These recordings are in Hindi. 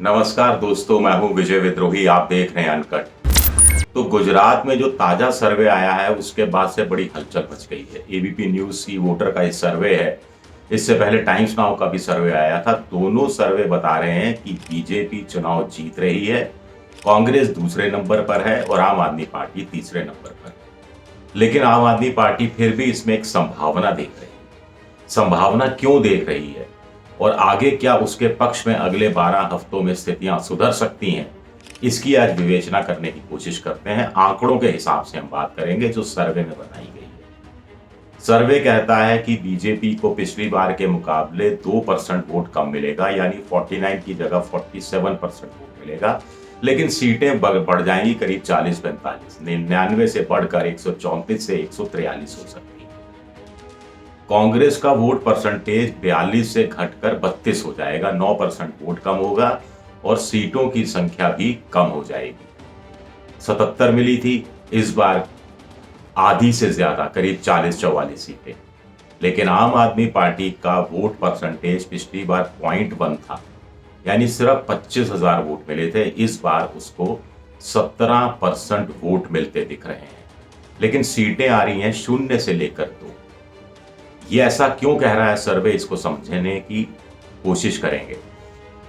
नमस्कार दोस्तों, मैं हूं विजय विद्रोही। आप देख रहे हैं अनकट। तो गुजरात में जो ताजा सर्वे आया है उसके बाद से बड़ी हलचल मच गई है। एबीपी न्यूज की वोटर का ये सर्वे है। इससे पहले टाइम्स नाउ का भी सर्वे आया था। दोनों सर्वे बता रहे हैं कि बीजेपी चुनाव जीत रही है, कांग्रेस दूसरे नंबर पर है और आम आदमी पार्टी तीसरे नंबर पर है। लेकिन आम आदमी पार्टी फिर भी इसमें एक संभावना देख रही है। संभावना क्यों देख रही है और आगे क्या उसके पक्ष में अगले 12 हफ्तों में स्थितियां सुधर सकती हैं, इसकी आज विवेचना करने की कोशिश करते हैं। आंकड़ों के हिसाब से हम बात करेंगे जो सर्वे में बनाई गई है। सर्वे कहता है कि बीजेपी को पिछली बार के मुकाबले 2% वोट कम मिलेगा, यानी 49 की जगह 47% वोट मिलेगा। लेकिन सीटें बढ़ जाएंगी करीब 40-45, 99 से बढ़कर 134 से 143 हो सकती है। कांग्रेस का वोट परसेंटेज 42 से घटकर 32 हो जाएगा, 9% वोट कम होगा और सीटों की संख्या भी कम हो जाएगी। 77 मिली थी, इस बार आधी से ज्यादा करीब 40-44 सीटें। लेकिन आम आदमी पार्टी का वोट परसेंटेज पिछली बार 0.1 था, यानी सिर्फ 25,000 वोट मिले थे। इस बार उसको 17% वोट मिलते दिख रहे हैं। लेकिन सीटें आ रही हैं 0 से लेकर 2। ये ऐसा क्यों कह रहा है सर्वे, इसको समझने की कोशिश करेंगे।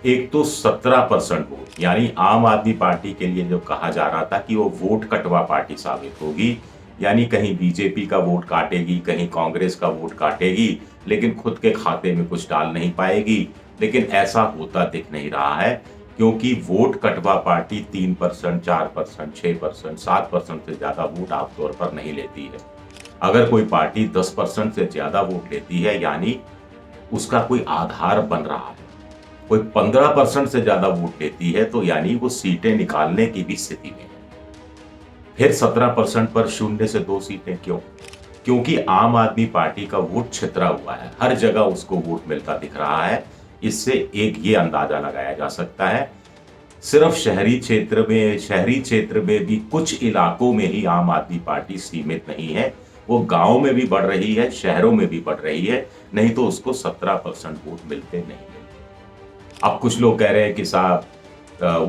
एक तो 17% वोट, यानी आम आदमी पार्टी के लिए जो कहा जा रहा था कि वो वोट कटवा पार्टी साबित होगी, यानी कहीं बीजेपी का वोट काटेगी, कहीं कांग्रेस का वोट काटेगी, लेकिन खुद के खाते में कुछ डाल नहीं पाएगी। लेकिन ऐसा होता दिख नहीं रहा है, क्योंकि वोट कटवा पार्टी 3%, 4%, 6%, 7% से ज्यादा वोट आमतौर पर नहीं लेती है। अगर कोई पार्टी 10% से ज्यादा वोट लेती है, यानी उसका कोई आधार बन रहा है। कोई 15% से ज्यादा वोट लेती है, तो यानी वो सीटें निकालने की भी स्थिति में है। फिर 17% पर 0 से 2 सीटें क्यों? क्योंकि आम आदमी पार्टी का वोट छितरा हुआ है, हर जगह उसको वोट मिलता दिख रहा है। इससे एक ये अंदाजा लगाया जा सकता है, सिर्फ शहरी क्षेत्र में भी कुछ इलाकों में ही आम आदमी पार्टी सीमित नहीं है, वो गांव में भी बढ़ रही है, शहरों में भी बढ़ रही है। नहीं तो उसको 17% वोट मिलते नहीं मिलते। अब कुछ लोग कह रहे हैं कि साहब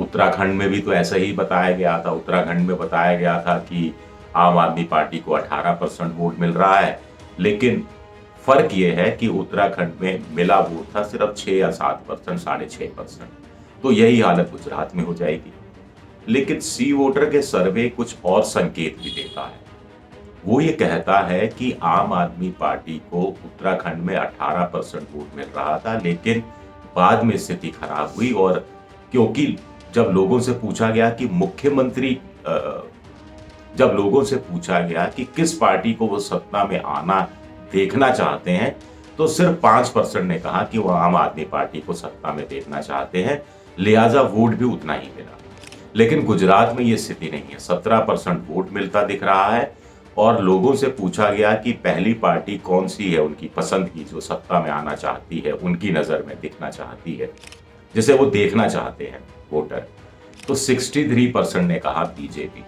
उत्तराखंड में भी तो ऐसा ही बताया गया था। उत्तराखंड में बताया गया था कि आम आदमी पार्टी को 18% वोट मिल रहा है। लेकिन फर्क ये है कि उत्तराखंड में मिला वोट था सिर्फ 6 या 7%, 6.5%। तो यही हालत गुजरात में हो जाएगी। लेकिन सी वोटर के सर्वे कुछ और संकेत भी देता है। वो ये कहता है कि आम आदमी पार्टी को उत्तराखंड में 18% वोट मिल रहा था, लेकिन बाद में स्थिति खराब हुई। और क्योंकि जब लोगों से पूछा गया कि किस पार्टी को वो सत्ता में आना देखना चाहते हैं, तो सिर्फ 5% ने कहा कि वो आम आदमी पार्टी को सत्ता में देखना चाहते हैं, लिहाजा वोट भी उतना ही मिला। लेकिन गुजरात में ये स्थिति नहीं है, 17% वोट मिलता दिख रहा है। और लोगों से पूछा गया कि पहली पार्टी कौन सी है उनकी पसंद की, जो सत्ता में आना चाहती है, उनकी नजर में दिखना चाहती है, जिसे वो देखना चाहते हैं वोटर। तो 63% ने कहा बीजेपी,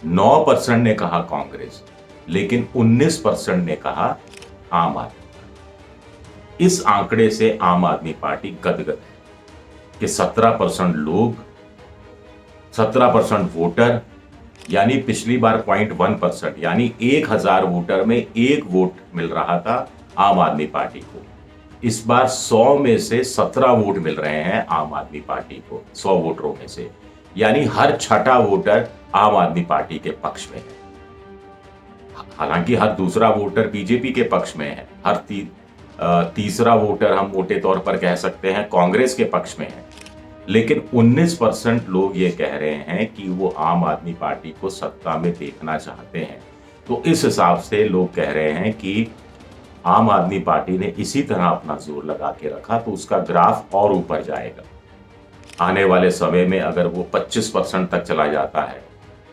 9% ने कहा कांग्रेस, लेकिन 19% ने कहा आम आदमी पार्टी। इस आंकड़े से आम आदमी पार्टी गदगद है कि 17% वोटर, यानी पिछली बार 0.1%, यानी 1000 वोटर में 1 वोट मिल रहा था आम आदमी पार्टी को। इस बार 100 में से 17 वोट मिल रहे हैं आम आदमी पार्टी को, 100 वोटरों में से, यानी हर छठा वोटर आम आदमी पार्टी के पक्ष में है। हालांकि हर दूसरा वोटर बीजेपी के पक्ष में है, हर तीसरा वोटर हम मोटे तौर पर कह सकते हैं कांग्रेस के पक्ष में है। लेकिन 19% लोग ये कह रहे हैं कि वो आम आदमी पार्टी को सत्ता में देखना चाहते हैं। तो इस हिसाब से लोग कह रहे हैं कि आम आदमी पार्टी ने इसी तरह अपना जोर लगा के रखा तो उसका ग्राफ और ऊपर जाएगा। आने वाले समय में अगर वो 25% तक चला जाता है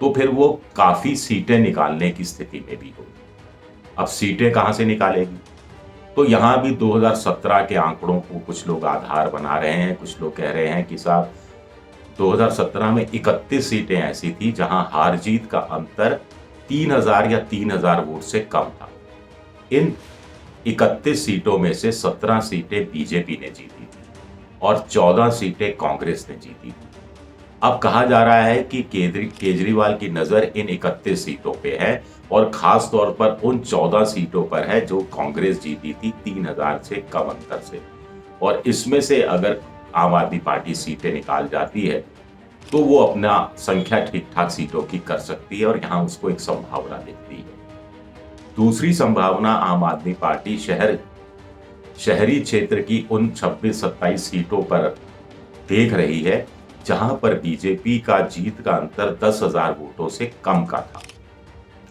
तो फिर वो काफी सीटें निकालने की स्थिति में भी होगी। अब सीटें कहां से निकालेगी? तो यहां भी 2017 के आंकड़ों को कुछ लोग आधार बना रहे हैं। कुछ लोग कह रहे हैं कि साहब 2017 में 31 सीटें ऐसी थी जहां हार जीत का अंतर 3000 या 3000 वोट से कम था। इन 31 सीटों में से 17 सीटें बीजेपी ने जीती थी। और 14 सीटें कांग्रेस ने जीती थी। अब कहा जा रहा है कि केजरीवाल की नजर इन 31 सीटों पे है और खास तौर पर उन 14 सीटों पर है जो कांग्रेस जीती थी 3000 से कम अंतर से। और इसमें से अगर आम आदमी पार्टी सीटें निकाल जाती है तो वो अपना संख्या ठीक ठाक सीटों की कर सकती है और यहाँ उसको एक संभावना दिखती है। दूसरी संभावना आम आदमी पार्टी शहरी क्षेत्र की उन 26-27 सीटों पर देख रही है जहां पर बीजेपी का जीत का अंतर 10,000 वोटों से कम का था।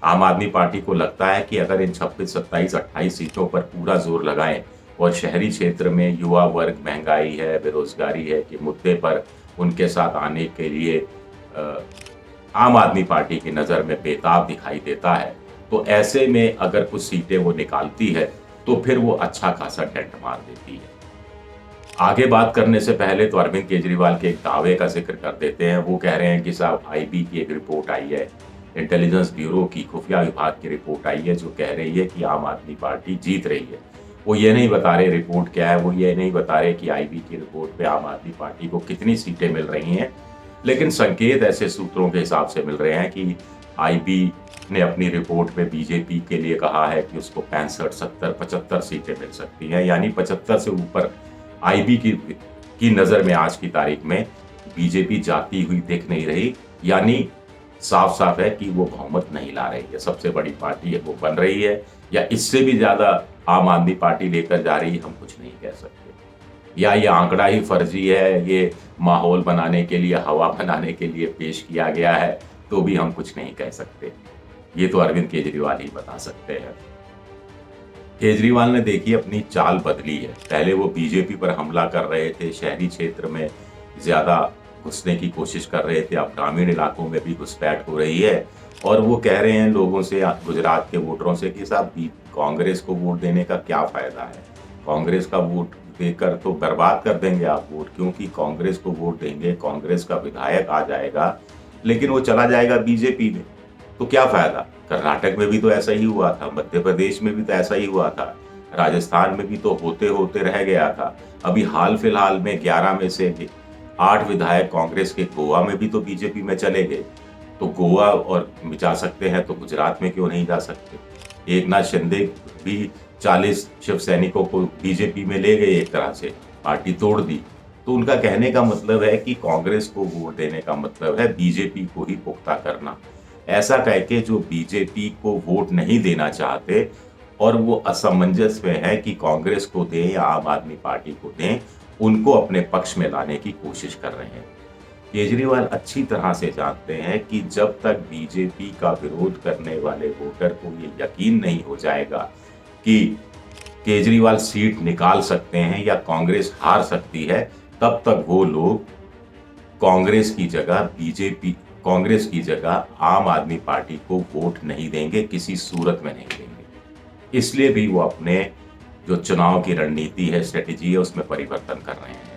आम आदमी पार्टी को लगता है कि अगर इन 26, 27, 28 सीटों पर पूरा जोर लगाएं और शहरी क्षेत्र में युवा वर्ग, महंगाई है, बेरोजगारी है के मुद्दे पर उनके साथ आने के लिए आम आदमी पार्टी की नज़र में बेताब दिखाई देता है, तो ऐसे में अगर कुछ सीटें वो निकालती है तो फिर वो अच्छा खासा डेंट मार देती है। आगे बात करने से पहले तो अरविंद केजरीवाल के एक दावे का जिक्र कर देते हैं। वो कह रहे हैं कि साहब आईबी की एक रिपोर्ट आई है, इंटेलिजेंस ब्यूरो की खुफिया विभाग की रिपोर्ट आई है जो कह रही है कि आम आदमी पार्टी जीत रही है। वो ये नहीं बता रहे रिपोर्ट क्या है, वो ये नहीं बता रहे कि आईबी की रिपोर्ट पे आम आदमी पार्टी को कितनी सीटें मिल रही हैं, लेकिन संकेत ऐसे सूत्रों के हिसाब से मिल रहे हैं कि आईबी ने अपनी रिपोर्ट में बीजेपी के लिए कहा है कि उसको 65, 70, 75 सीटें मिल सकती हैं, यानी 75 से ऊपर आईबी की नज़र में आज की तारीख में बीजेपी जाती हुई दिख नहीं रही, यानी साफ साफ है कि वो बहुमत नहीं ला रही है। सबसे बड़ी पार्टी है वो बन रही है या इससे भी ज़्यादा आम आदमी पार्टी लेकर जा रही है, हम कुछ नहीं कह सकते। या ये आंकड़ा ही फर्जी है, ये माहौल बनाने के लिए, हवा बनाने के लिए पेश किया गया है, तो भी हम कुछ नहीं कह सकते। ये तो अरविंद केजरीवाल ही बता सकते हैं। केजरीवाल ने देखिए अपनी चाल बदली है। पहले वो बीजेपी पर हमला कर रहे थे, शहरी क्षेत्र में ज्यादा घुसने की कोशिश कर रहे थे, अब ग्रामीण इलाकों में भी घुसपैठ हो रही है और वो कह रहे हैं लोगों से, गुजरात के वोटरों से कि साहब कांग्रेस को वोट देने का क्या फायदा है, कांग्रेस का वोट देकर तो बर्बाद कर देंगे आप वोट, क्योंकि कांग्रेस को वोट देंगे, कांग्रेस का विधायक आ जाएगा लेकिन वो चला जाएगा बीजेपी में, तो क्या फायदा। कर्नाटक में भी तो ऐसा ही हुआ था, मध्य प्रदेश में भी तो ऐसा ही हुआ था, राजस्थान में भी तो होते होते रह गया था। अभी हाल फिलहाल में 11 में से 8 विधायक कांग्रेस के गोवा में भी तो बीजेपी में चले गए, तो गोवा और जा सकते हैं तो गुजरात में क्यों नहीं जा सकते। एकनाथ शिंदे भी 40 शिव सैनिकों को बीजेपी में ले गए, एक तरह से पार्टी तोड़ दी। तो उनका कहने का मतलब है कि कांग्रेस को वोट देने का मतलब है बीजेपी को ही पुख्ता करना। ऐसा कह के जो बीजेपी को वोट नहीं देना चाहते और वो असमंजस में है कि कांग्रेस को दें या आम आदमी पार्टी को दें, उनको अपने पक्ष में लाने की कोशिश कर रहे हैं। केजरीवाल अच्छी तरह से जानते हैं कि जब तक बीजेपी का विरोध करने वाले वोटर को ये यकीन नहीं हो जाएगा कि केजरीवाल सीट निकाल सकते हैं या कांग्रेस हार सकती है, तब तक वो लोग कांग्रेस की जगह आम आदमी पार्टी को वोट नहीं देंगे, किसी सूरत में नहीं देंगे। इसलिए भी वो अपने जो चुनाव की रणनीति है, स्ट्रेटेजी है, उसमें परिवर्तन कर रहे हैं।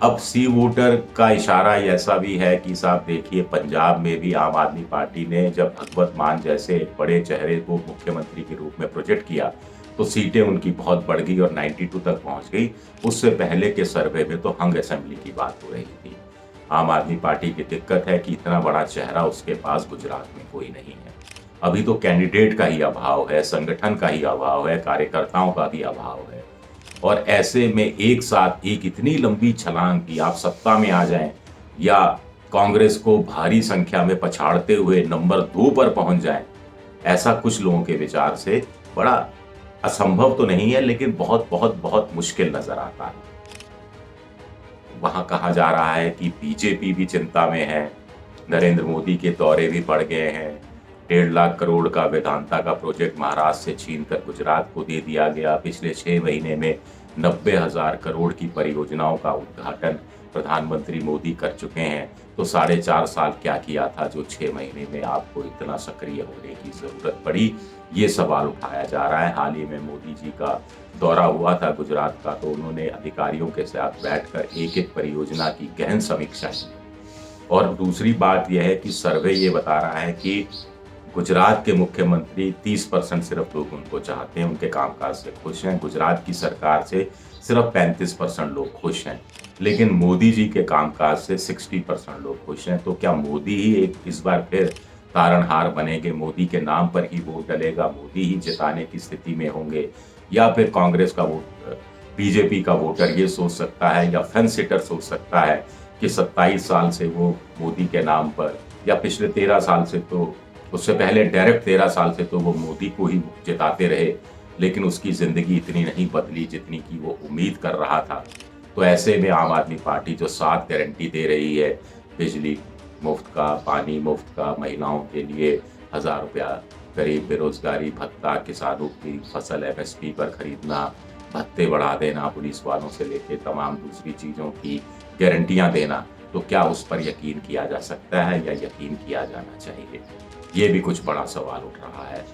अब सी वोटर का इशारा ऐसा भी है कि साहब देखिए पंजाब में भी आम आदमी पार्टी ने जब भगवत मान जैसे एक बड़े चेहरे को मुख्यमंत्री के रूप में प्रोजेक्ट किया तो सीटें उनकी बहुत बढ़ गई और 92 तक पहुंच गई। उससे पहले के सर्वे में तो हंग असेंबली की बात हो रही थी। आम आदमी पार्टी की दिक्कत है कि इतना बड़ा चेहरा उसके पास गुजरात में कोई नहीं है। अभी तो कैंडिडेट का ही अभाव है, संगठन का ही अभाव है, कार्यकर्ताओं का भी अभाव है। और ऐसे में एक साथ एक इतनी लंबी छलांग कि आप सत्ता में आ जाएं या कांग्रेस को भारी संख्या में पछाड़ते हुए नंबर 2 पर पहुंच जाएं, ऐसा कुछ लोगों के विचार से बड़ा असंभव तो नहीं है, लेकिन बहुत बहुत बहुत मुश्किल नजर आता है। वहां कहा जा रहा है कि बीजेपी भी चिंता में है, नरेंद्र मोदी के दौरे भी पड़ गए हैं, 1.5 लाख करोड़ का वेदांता का प्रोजेक्ट महाराष्ट्र से छीनकर गुजरात को दे दिया गया। पिछले 6 महीने में 90,000 करोड़ की परियोजनाओं का उद्घाटन प्रधानमंत्री मोदी कर चुके हैं। तो 4.5 साल क्या किया था जो 6 महीने में आपको इतना सक्रिय होने की जरूरत पड़ी, ये सवाल उठाया जा रहा है। हाल ही में मोदी जी का दौरा हुआ था गुजरात का, तो उन्होंने अधिकारियों के साथ बैठकर एक एक परियोजना की गहन समीक्षा की। और दूसरी बात यह है कि सर्वे ये बता रहा है कि गुजरात के मुख्यमंत्री 30% सिर्फ लोग उनको चाहते हैं, उनके कामकाज से खुश हैं। गुजरात की सरकार से सिर्फ 35% लोग खुश हैं। लेकिन मोदी जी के कामकाज से 60% लोग खुश हैं। तो क्या मोदी ही एक इस बार फिर तारणहार बनेंगे, मोदी के नाम पर ही वोट डलेगा, मोदी ही जिताने की स्थिति में होंगे, या फिर कांग्रेस का वोट, बीजेपी का वोटर ये सोच सकता है या फेंस सिटर सोच सकता है कि 27 साल से वो मोदी के नाम पर, या पिछले 13 साल से, तो उससे पहले डायरेक्ट 13 साल से तो वो मोदी को ही जिताते रहे, लेकिन उसकी ज़िंदगी इतनी नहीं बदली जितनी की वो उम्मीद कर रहा था। तो ऐसे में आम आदमी पार्टी जो 7 गारंटी दे रही है, बिजली मुफ्त का, पानी मुफ्त का, महिलाओं के लिए 1000 रुपया करीब बेरोजगारी भत्ता, किसानों की फसल MSP पर खरीदना, भत्ते बढ़ा देना, पुलिस वालों से लेकर तमाम दूसरी चीज़ों की गारंटियां देना, तो क्या उस पर यकीन किया जा सकता है या यकीन किया जाना चाहिए? ये भी कुछ बड़ा सवाल उठ रहा है।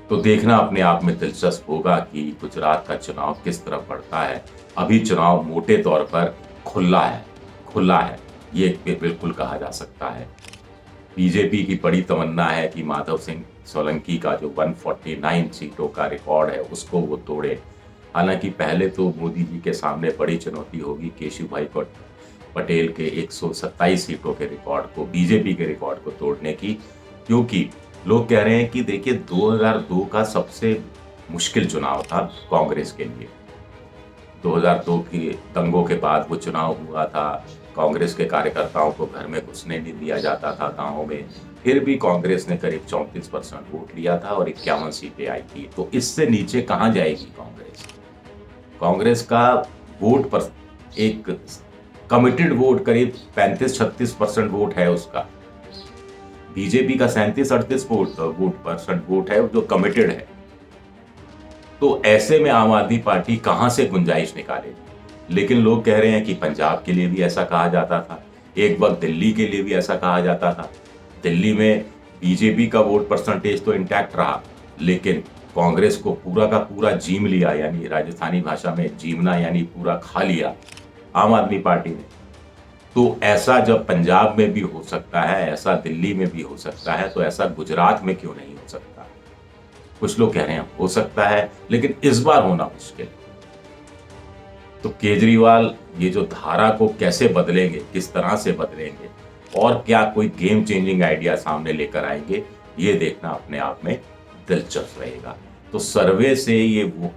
तो देखना अपने आप में दिलचस्प होगा कि गुजरात का चुनाव किस तरफ बढ़ता है। अभी चुनाव मोटे तौर पर खुला है, ये बिल्कुल कहा जा सकता है। बीजेपी की बड़ी तमन्ना है कि माधव सिंह सोलंकी का जो 149 सीटों का रिकॉर्ड है उसको वो तोड़े। हालांकि पहले तो मोदी जी के सामने बड़ी चुनौती होगी केशु भाई पटेल के 127 सीटों के रिकॉर्ड को, बीजेपी के रिकॉर्ड को तोड़ने की, क्योंकि लोग कह रहे हैं कि देखिए 2002 का सबसे मुश्किल चुनाव था कांग्रेस के लिए। 2002 के दंगों के बाद वो चुनाव हुआ था, कांग्रेस के कार्यकर्ताओं को घर में घुसने नहीं दिया जाता था गाँवों में, फिर भी कांग्रेस ने करीब 34% वोट लिया था और 51 सीटें आई थी। तो इससे नीचे कहाँ जाएगी कांग्रेस? कांग्रेस का वोट पर एक कमिटेड वोट करीब 35-36% वोट है उसका। बीजेपी का 37-38 वोट है जो कमिटेड है। तो ऐसे में आम आदमी पार्टी कहां से गुंजाइश निकालेगी? लेकिन लोग कह रहे हैं कि पंजाब के लिए भी ऐसा कहा जाता था, एक वक्त दिल्ली के लिए भी ऐसा कहा जाता था। दिल्ली में बीजेपी का वोट परसेंटेज तो इंटैक्ट रहा, लेकिन कांग्रेस को पूरा का पूरा जीम लिया, यानी राजस्थानी भाषा में जीमना यानी पूरा खा लिया आम आदमी पार्टी ने। तो ऐसा जब पंजाब में भी हो सकता है, ऐसा दिल्ली में भी हो सकता है, तो ऐसा गुजरात में क्यों नहीं हो सकता? कुछ लोग कह रहे हैं हो सकता है, लेकिन इस बार होना मुश्किल। तो केजरीवाल ये जो धारा को कैसे बदलेंगे, किस तरह से बदलेंगे, और क्या कोई गेम चेंजिंग आइडिया सामने लेकर आएंगे, ये देखना अपने आप में दिलचस्प रहेगा। तो सर्वे से ये वो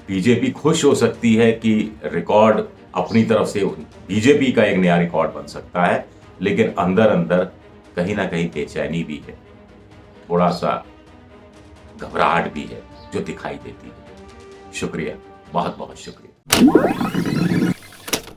बीजेपी खुश हो सकती है कि रिकॉर्ड अपनी तरफ से, बीजेपी का एक नया रिकॉर्ड बन सकता है, लेकिन अंदर अंदर कहीं ना कहीं बेचैनी भी है, थोड़ा सा घबराहट भी है जो दिखाई देती है। शुक्रिया, बहुत बहुत शुक्रिया।